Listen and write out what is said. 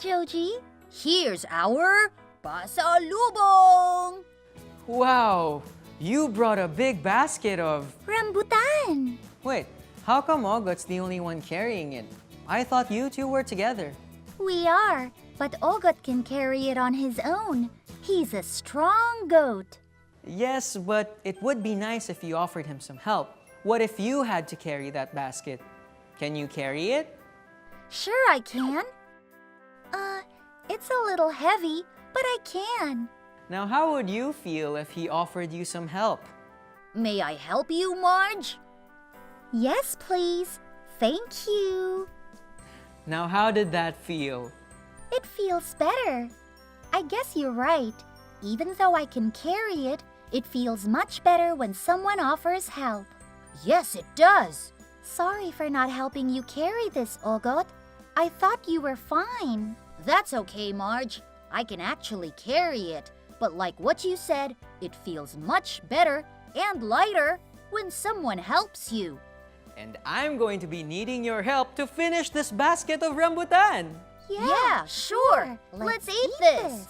Joji. Here's our pasalubong! Wow! You brought a big basket of... Rambutan! Wait, how come Ogot's the only one carrying it? I thought you two were together. We are, but Ogot can carry it on his own. He's a strong goat. Yes, but it would be nice if you offered him some help. What if you had to carry that basket? Can you carry it? Sure I can. It's a little heavy, but I can. Now, how would you feel if he offered you some help? May I help you, Marge? Yes, please. Thank you. Now, how did that feel? It feels better. I guess you're right. Even though I can carry it, it feels much better when someone offers help. Yes, it does. Sorry for not helping you carry this, Ogot. I thought you were fine. That's okay, Marge. I can actually carry it. But like what you said, it feels much better and lighter when someone helps you. And I'm going to be needing your help to finish this basket of rambutan. Yeah, sure. Let's eat this.